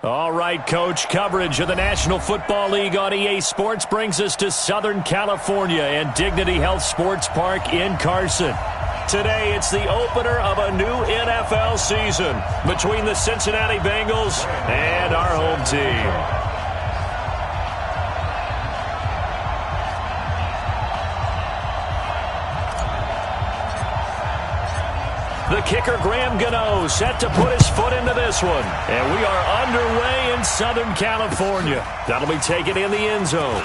All right, Coach. Coverage of the National Football League on EA Sports brings us to Southern California and Dignity Health Sports Park in Carson. Today, it's the opener of a new NFL season between the Cincinnati Bengals and our home team. The kicker, Graham Gano, set to put his foot into this one. And we are underway in Southern California. That'll be taken in the end zone.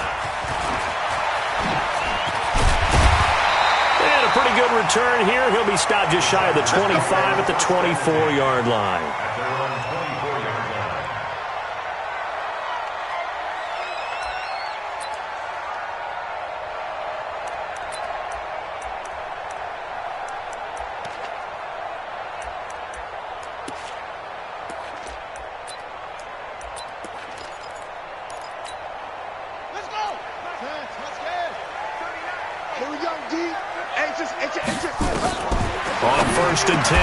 And a pretty good return here. He'll be stopped just shy of the 25 at the 24-yard line. On 1st and 10,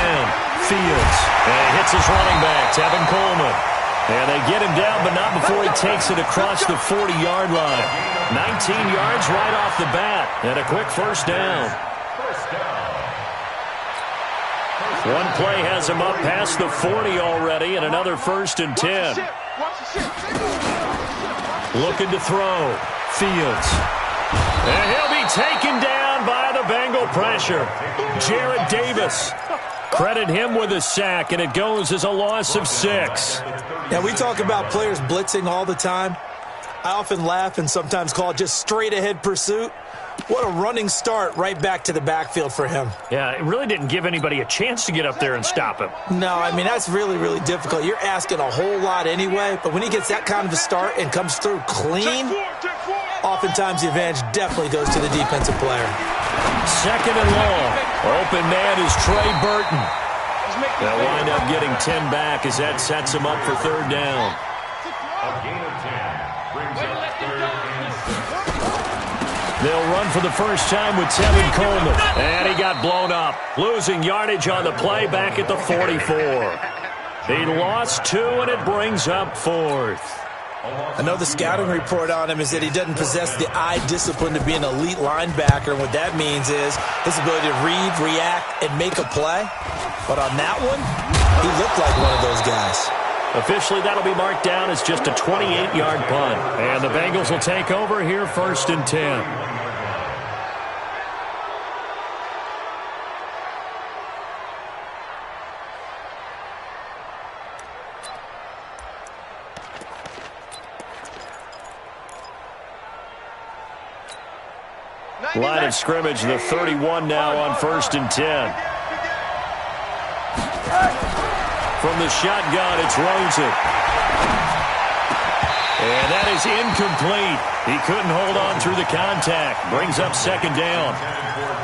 Fields. And he hits his running back, Tevin Coleman. And they get him down, but not before he takes it across the 40-yard line. 19 yards right off the bat, and a quick first down. One play has him up past the 40 already, and another 1st and 10. Looking to throw. Fields. And he'll be taken down by the Bengal pressure. Jared Davis. Credit him with a sack, and it goes as a loss of 6. Now, we talk about players blitzing all the time. I often laugh and sometimes call it just straight-ahead pursuit. What a running start right back to the backfield for him. Yeah, it really didn't give anybody a chance to get up there and stop him. No, I mean, that's really, really difficult. You're asking a whole lot anyway, but when he gets that kind of a start and comes through clean, oftentimes the advantage definitely goes to the defensive player. 2nd and long. Open man is Trey Burton. They'll wind up getting 10 back as that sets him up for 3rd down. A gain of 10 brings up 3rd and 6. They'll run for the first time with Tevin Coleman. And he got blown up. Losing yardage on the play back at the 44. He lost 2, and it brings up 4th. I know the scouting report on him is that he doesn't possess the eye discipline to be an elite linebacker. And what that means is his ability to read, react, and make a play. But on that one, he looked like one of those guys. Officially, that'll be marked down as just a 28-yard punt. And the Bengals will take over here 1st and 10. Line of scrimmage, the 31 now on 1st and 10. From the shotgun, it's Rosen. And that is incomplete. He couldn't hold on through the contact. Brings up 2nd down.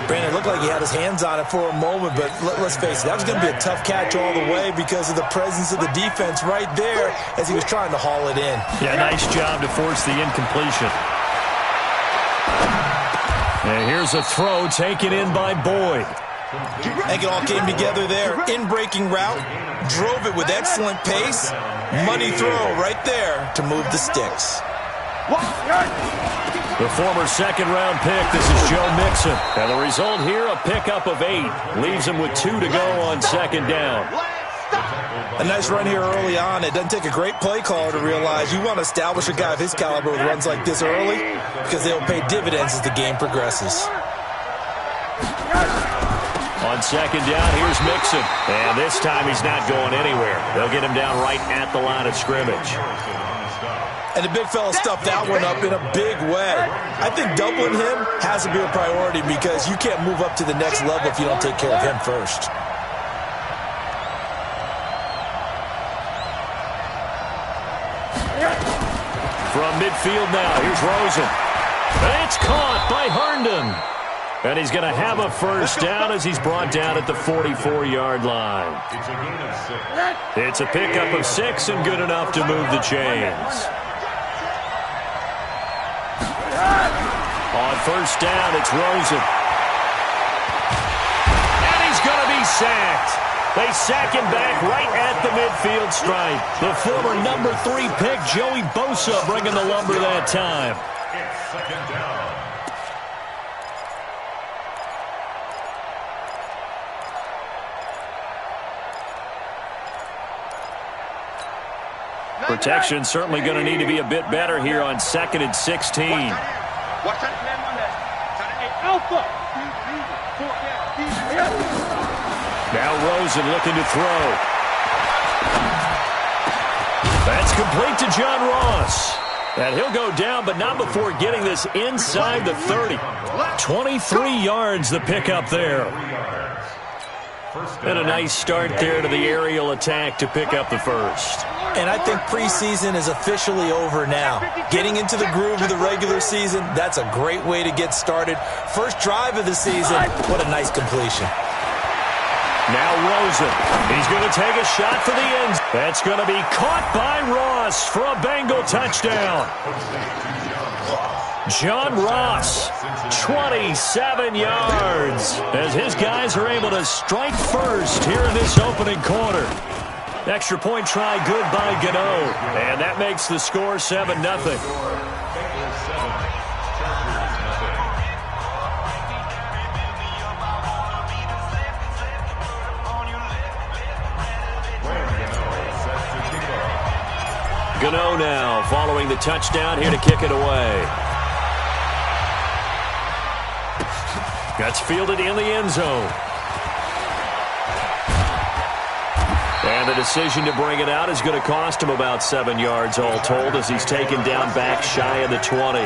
Brandon, it looked like he had his hands on it for a moment, but let's face it, that was going to be a tough catch all the way because of the presence of the defense right there as he was trying to haul it in. Yeah, nice job to force the incompletion. And here's a throw taken in by Boyd. I think it all came together there. In-breaking route, drove it with excellent pace. Money throw right there to move the sticks. The former 2nd-round pick, this is Joe Mixon. And the result here, a pickup of 8. Leaves him with 2 to go on 2nd down. A nice run here early on. It doesn't take a great play caller to realize you want to establish a guy of his caliber with runs like this early because they'll pay dividends as the game progresses. On 2nd down, here's Mixon. And this time he's not going anywhere. They'll get him down right at the line of scrimmage. And the big fella stuffed that one up in a big way. I think doubling him has to be a priority because you can't move up to the next level if you don't take care of him first. From midfield now, here's Rosen. It's caught by Herndon. And he's going to have a first down as he's brought down at the 44-yard line. It's a gain of 6. It's a pickup of 6 and good enough to move the chains. On 1st down, it's Rosen. And he's going to be sacked. They sack him back right at the midfield stripe. The former number 3 pick, Joey Bosa, bringing the lumber that time. It's second down. Protection certainly going to need to be a bit better here on 2nd and 16. Now Rosen looking to throw. That's complete to John Ross. And he'll go down, but not before getting this inside the 30. 23 yards the pickup there. And a nice start there to the aerial attack to pick up the first. And I think preseason is officially over now. Getting into the groove of the regular season, that's a great way to get started. First drive of the season, what a nice completion. Now Rosen. He's going to take a shot for the end. That's going to be caught by Ross for a Bengal touchdown. John Ross, 27 yards, as his guys are able to strike first here in this opening quarter. Extra point try good by Gano, and that makes the score 7-0. Gano now following the touchdown here to kick it away. That's fielded in the end zone. And the decision to bring it out is going to cost him about 7 yards all told as he's taken down back shy of the 20.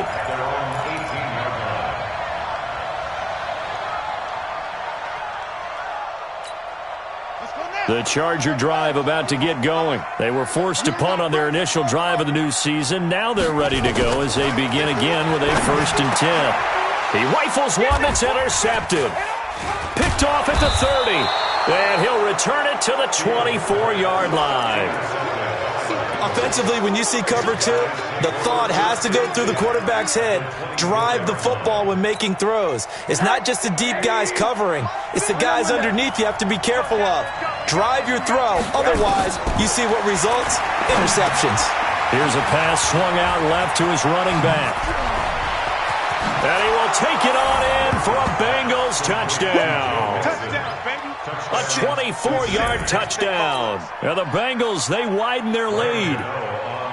The Charger drive about to get going. They were forced to punt on their initial drive of the new season. Now they're ready to go as they begin again with a 1st and 10. He rifles one that's intercepted. Picked off at the 30. And he'll return it to the 24-yard line. Offensively, when you see cover 2, the thought has to go through the quarterback's head. Drive the football when making throws. It's not just the deep guys covering. It's the guys underneath you have to be careful of. Drive your throw. Otherwise, you see what results? Interceptions. Here's a pass swung out left to his running back. And he will take it on in for a Bengals touchdown. A 24-yard touchdown. Now the Bengals, they widen their lead.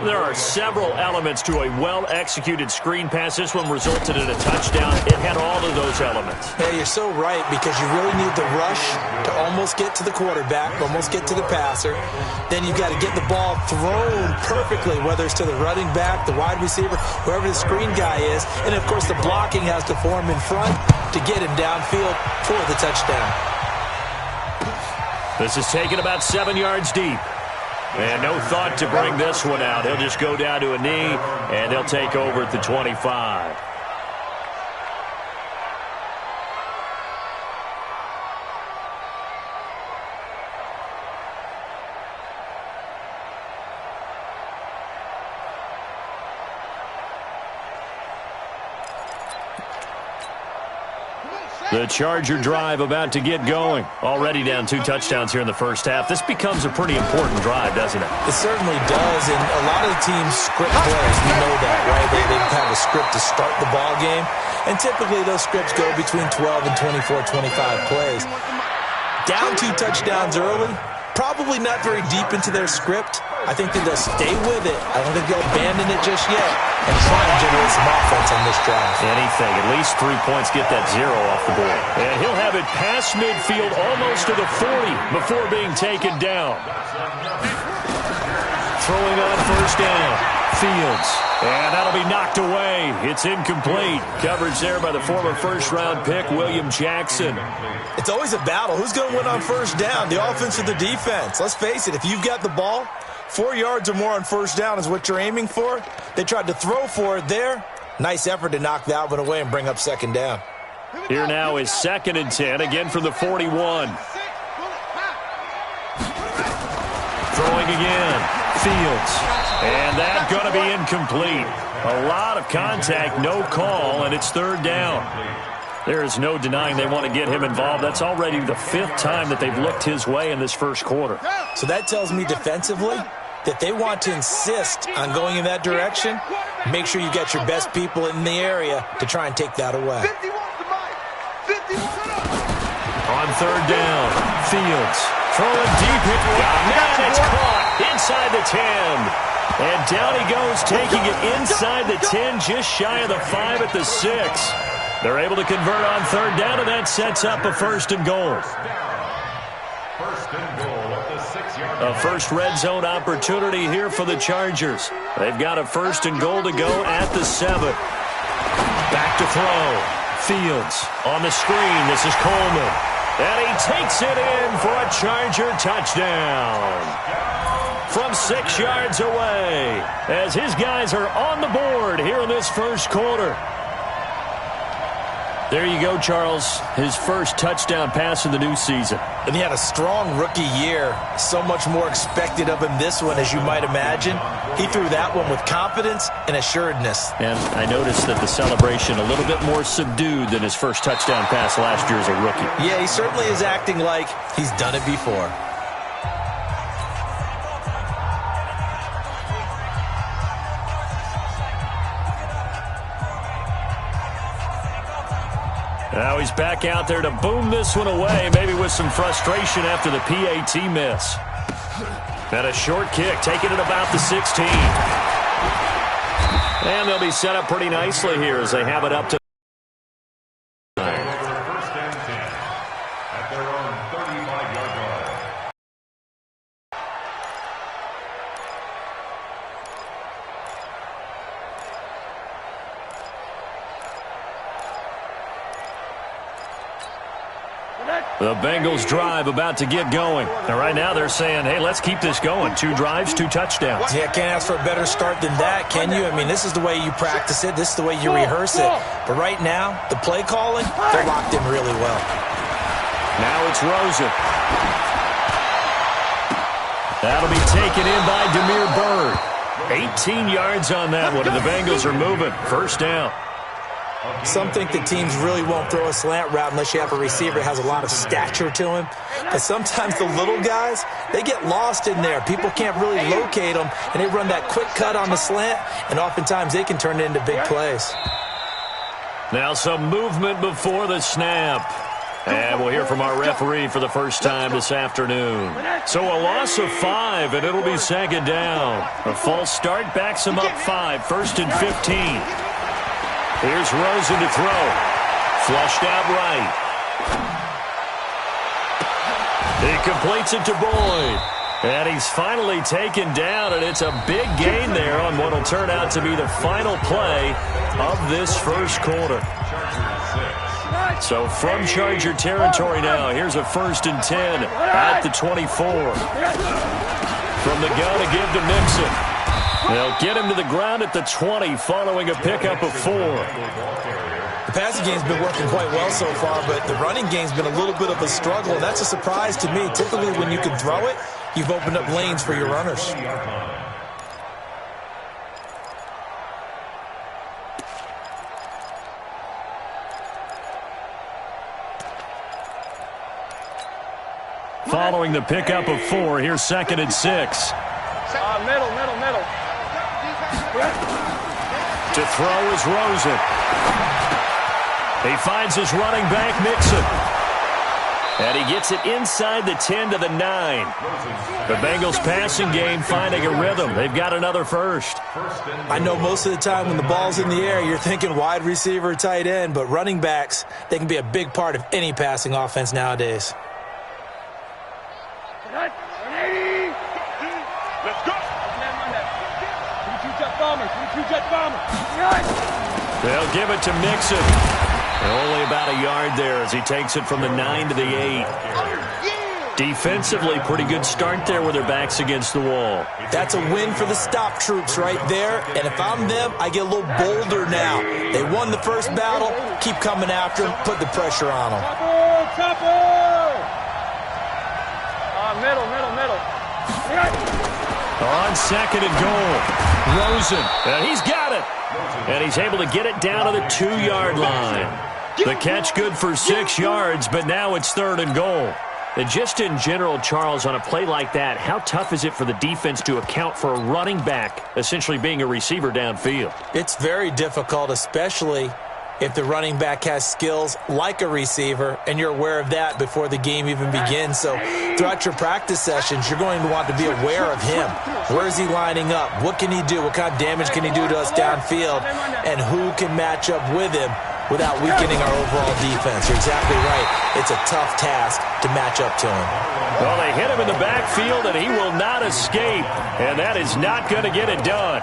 There are several elements to a well-executed screen pass. This one resulted in a touchdown. It had all of those elements. Yeah, you're so right, because you really need the rush to almost get to the quarterback, almost get to the passer. Then you've got to get the ball thrown perfectly, whether it's to the running back, the wide receiver, whoever the screen guy is. And, of course, the blocking has to form in front to get him downfield for the touchdown. This is taken about 7 yards deep. And no thought to bring this one out. He'll just go down to a knee, and they'll take over at the 25. The Charger drive about to get going. Already down 2 touchdowns here in the first half. This becomes a pretty important drive, doesn't it? It certainly does, and a lot of the teams script plays. We know that, right? They have a script to start the ball game, and typically those scripts go between 12 and 24, 25 plays. Down 2 touchdowns early, probably not very deep into their script. I think that they'll stay with it. I don't think they'll abandon it just yet and try to generate some offense on this drive. Anything. At least 3 points, get that 0 off the board. And he'll have it past midfield almost to the 40 before being taken down. Throwing on first down. Fields. And that'll be knocked away. It's incomplete. Coverage there by the former first-round pick, William Jackson. It's always a battle. Who's going to win on first down, the offense or the defense? Let's face it, if you've got the ball, 4 yards or more on first down is what you're aiming for. They tried to throw for it there. Nice effort to knock that one away and bring up second down. Here now is 2nd and 10, again from the 41. Throwing again. Fields. And that's going to be incomplete. A lot of contact, no call, and it's 3rd down. There is no denying they want to get him involved. That's already the 5th time that they've looked his way in this first quarter. So that tells me defensively that they want to insist on going in that direction. Make sure you get your best people in the area to try and take that away. On 3rd down, Fields throwing deep. And it's caught inside the 10. And down he goes, taking it inside the 10, just shy of the 5 at the 6. They're able to convert on 3rd down, and that sets up a 1st and goal. First and goal at the 6-yard line. A first red zone opportunity here for the Chargers. They've got a 1st and goal to go at the 7. Back to throw. Fields on the screen. This is Coleman. And he takes it in for a Charger touchdown. From 6 yards away, as his guys are on the board here in this first quarter. There you go, Charles. His first touchdown pass of the new season. And he had a strong rookie year. So much more expected of him this one, as you might imagine. He threw that one with confidence and assuredness. And I noticed that the celebration a little bit more subdued than his first touchdown pass last year as a rookie. Yeah, he certainly is acting like he's done it before. Now he's back out there to boom this one away, maybe with some frustration after the PAT miss. And a short kick, taking it about the 16. And they'll be set up pretty nicely here as they have it up to 9. First and 10 at their own 35-yard line. The Bengals drive about to get going. And right now they're saying, hey, let's keep this going. 2 drives, 2 touchdowns. Yeah, can't ask for a better start than that, can you? I mean, this is the way you practice it. This is the way you rehearse it. But right now, the play calling, they're locked in really well. Now it's Rosen. That'll be taken in by Demir Bird. 18 yards on that one, and the Bengals are moving. First down. Some think that teams really won't throw a slant route unless you have a receiver that has a lot of stature to him. But sometimes the little guys, they get lost in there. People can't really locate them, and they run that quick cut on the slant, and oftentimes they can turn it into big plays. Now some movement before the snap. And we'll hear from our referee for the first time this afternoon. So a loss of 5, and it'll be 2nd down. A false start backs them up 5, 1st and 15. Here's Rosen to throw. Flushed out right. He completes it to Boyd. And he's finally taken down, and it's a big gain there on what will turn out to be the final play of this first quarter. So from Charger territory now, here's a 1st and 10 at the 24. From the gun to give to Mixon. They'll get him to the ground at the 20 following a pickup of 4. The passing game's been working quite well so far, but the running game's been a little bit of a struggle, and that's a surprise to me. Typically, when you can throw it, you've opened up lanes for your runners. Following the pickup of 4, here's 2nd and 6. Middle. To throw is Rosen. He finds his running back, Mixon. And he gets it inside the 10 to the 9. The Bengals passing game finding a rhythm. They've got another first. I know most of the time when the ball's in the air, you're thinking wide receiver, tight end, but running backs, they can be a big part of any passing offense nowadays. They'll give it to Mixon. Only about a yard there as he takes it from the 9 to the 8. Defensively, pretty good start there with their backs against the wall. That's a win for the stop troops right there. And if I'm them, I get a little bolder now. They won the first battle. Keep coming after them. Put the pressure on them. Middle. On 2nd and goal, Rosen. And he's got it. And he's able to get it down to the 2-yard line. The catch good for 6 yards, but now it's 3rd and goal. And just in general, Charles, on a play like that, how tough is it for the defense to account for a running back essentially being a receiver downfield? It's very difficult, especially if the running back has skills like a receiver, and you're aware of that before the game even begins. So throughout your practice sessions, you're going to want to be aware of him. Where is he lining up? What can he do? What kind of damage can he do to us downfield? And who can match up with him without weakening our overall defense? You're exactly right. It's a tough task to match up to him. Well, they hit him in the backfield, and he will not escape. And that is not going to get it done.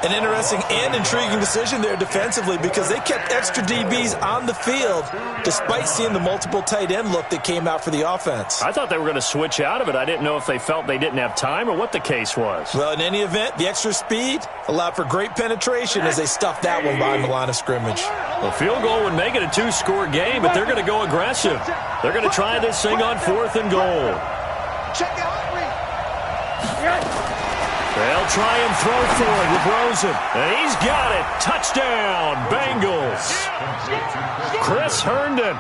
An interesting and intriguing decision there defensively, because they kept extra DBs on the field despite seeing the multiple tight end look that came out for the offense. I thought they were going to switch out of it. I didn't know if they felt they didn't have time or what the case was. Well, in any event, the extra speed allowed for great penetration as they stuffed that one behind the line of scrimmage. A field goal would make it a 2-score game, but they're going to go aggressive. They're going to try this thing on 4th and goal. Check it out. They'll try and throw for it with Rosen. And he's got it. Touchdown, Bengals. Chris Herndon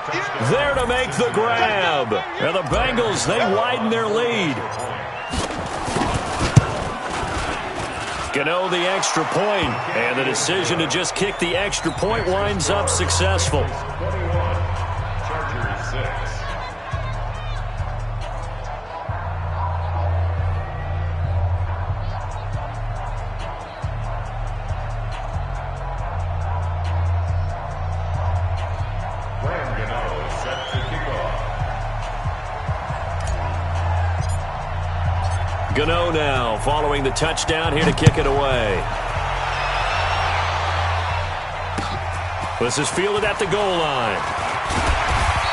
there to make the grab. And the Bengals, they widen their lead. Gano the extra point, and the decision to just kick the extra point winds up successful. 21, Chargers 6. Gano now following the touchdown here to kick it away. This is fielded at the goal line.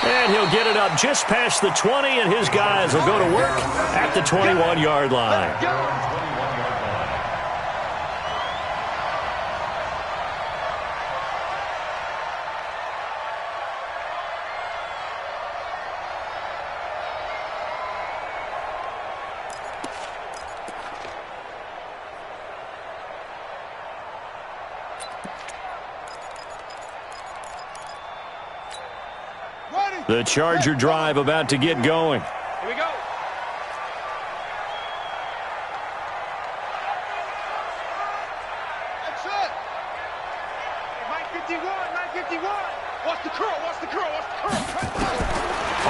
And he'll get it up just past the 20, and his guys will go to work at the 21-yard line. The Charger drive about to get going. Here we go. That's it. Mike 51, Mike 51. Watch the curl, watch the curl, watch the curl.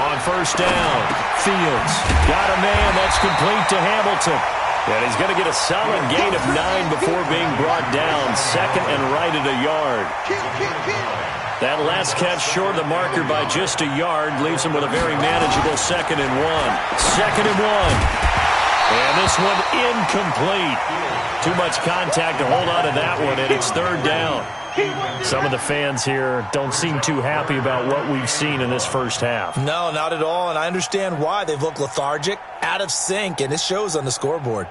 On 1st down, Fields got a man that's complete to Hamilton. And he's going to get a solid gain of 9 before being brought down. 2nd and right at a yard. That last catch short of the marker by just a yard leaves him with a very manageable 2nd and 1. 2nd and 1. And this one incomplete. Too much contact to hold on to that one, and it's 3rd down. Some of the fans here don't seem too happy about what we've seen in this first half. No, not at all, and I understand why. They've looked lethargic, out of sync, and it shows on the scoreboard.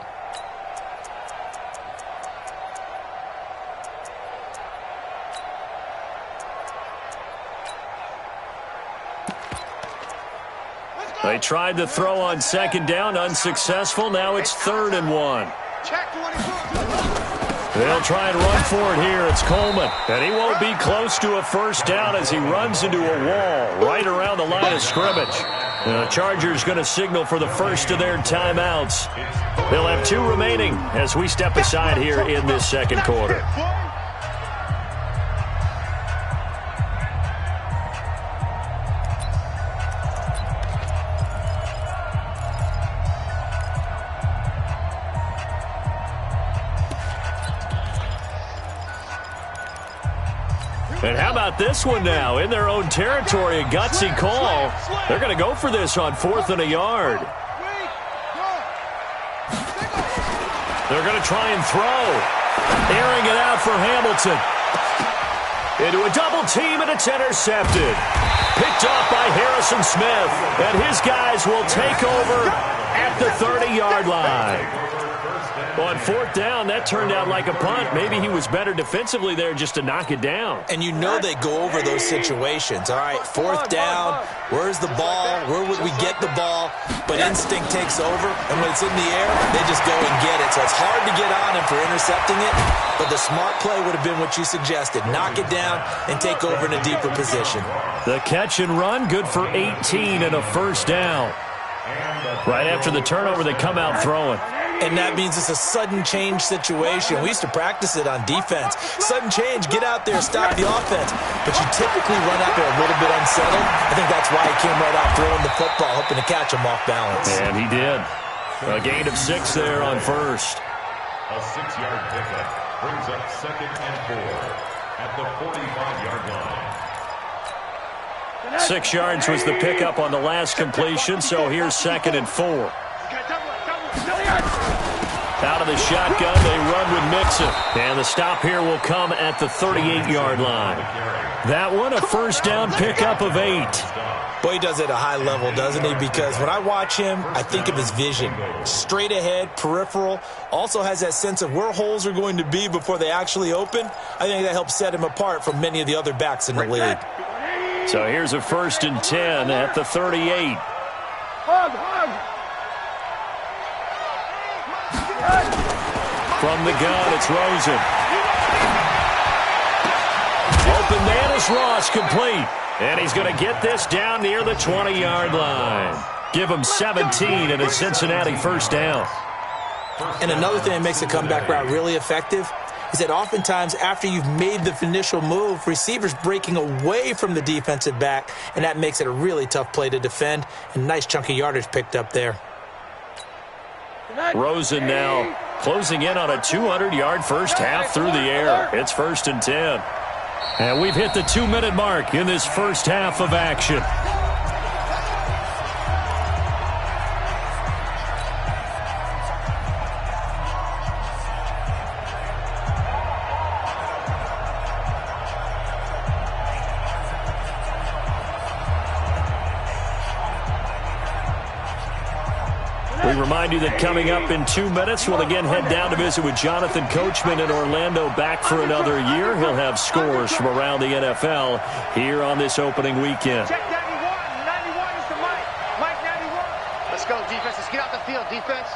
They tried to throw on 2nd down, unsuccessful. Now it's 3rd and 1. They'll try and run for it here. It's Coleman. And he won't be close to a 1st down as he runs into a wall right around the line of scrimmage. The Chargers going to signal for the first of their timeouts. They'll have 2 remaining as we step aside here in this 2nd quarter. And how about this one now? In their own territory, a gutsy call. They're going to go for this on 4th and a yard. They're going to try and throw. Airing it out for Hamilton. Into a double team, and it's intercepted. Picked off by Harrison Smith. And his guys will take over at the 30-yard line. On 4th down, that turned out like a punt. Maybe he was better defensively there just to knock it down. And you know they go over those situations. All right, 4th down, where's the ball? Where would we get the ball? But instinct takes over, and when it's in the air, they just go and get it. So it's hard to get on him for intercepting it, but the smart play would have been what you suggested. Knock it down and take over in a deeper position. The catch and run, good for 18 and a first down. Right after the turnover, they come out throwing. And that means it's a sudden change situation. We used to practice it on defense. Sudden change, get out there, stop the offense. But you typically run out there a little bit unsettled. I think that's why he came right out throwing the football, hoping to catch him off balance. And he did. A gain of 6 there on first. A 6-yard pickup brings up 2nd and 4 at the 45-yard line. 6 yards was the pickup on the last completion, so here's 2nd and 4. Out of the shotgun, they run with Mixon. And the stop here will come at the 38-yard line. That one, a first down pickup of 8. Boy, he does it at a high level, doesn't he? Because when I watch him, I think of his vision. Straight ahead, peripheral. Also has that sense of where holes are going to be before they actually open. I think that helps set him apart from many of the other backs in the league. So here's a 1st and 10 at the 38. From the gun, it's Rosen. Open man is Ross, complete. And he's going to get this down near the 20-yard line. Give him 17 and a Cincinnati first down. And another thing that makes the comeback route really effective is that oftentimes after you've made the initial move, receivers breaking away from the defensive back, and that makes it a really tough play to defend. And nice chunk of yardage picked up there. Rosen now closing in on a 200-yard first half through the air. It's 1st and 10. And we've hit the 2-minute mark in this first half of action. We remind you that coming up in 2 minutes, we'll again head down to visit with Jonathan Coachman in Orlando, back for another year. He'll have scores from around the NFL here on this opening weekend. Check 91. 91 is the Mike. Mike 91. Let's go, defense. Let's get out the field, defense.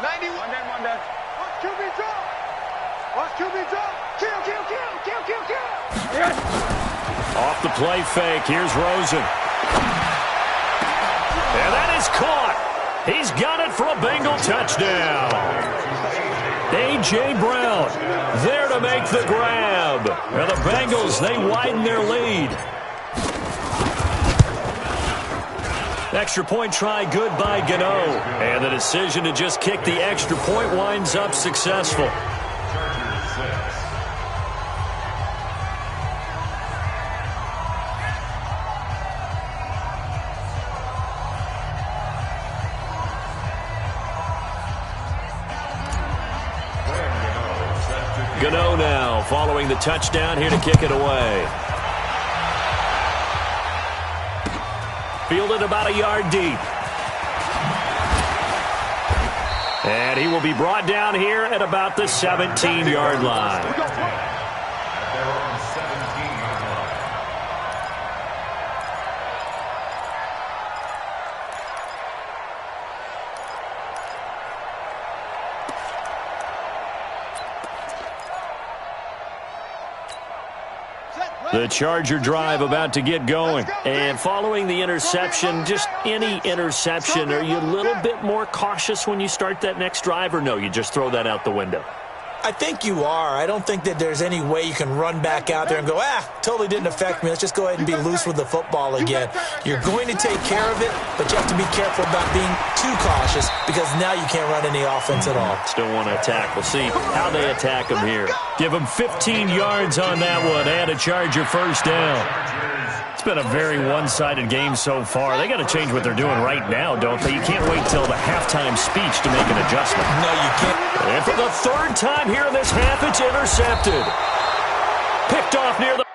91. One down. Watch QB drop. Watch QB drop. Kill, kill, kill, kill, kill, kill. Yes. Off the play fake, here's Rosen. And that is caught. He's got it for a Bengal touchdown. A.J. Brown there to make the grab. And the Bengals, they widen their lead. Extra point try good by Gano. And the decision to just kick the extra point winds up successful. Gano now following the touchdown, here to kick it away. Fielded about a yard deep. And he will be brought down here at about the 17-yard line. The Charger drive about to get going. And following the interception, just any interception, are you a little bit more cautious when you start that next drive, or no, you just throw that out the window? I think you are. I don't think that there's any way you can run back out there and go, totally didn't affect me. Let's just go ahead and be loose with the football again. You're going to take care of it, but you have to be careful about being too cautious because now you can't run any offense at all. Still want to attack. We'll see how they attack him here. Give him 15 yards on that one and a Charger first down. It's been a very one-sided game so far. They got to change what they're doing right now, don't they? You can't wait till the halftime speech to make an adjustment. No, you can't. And for the third time here in this half, it's intercepted. Picked off near the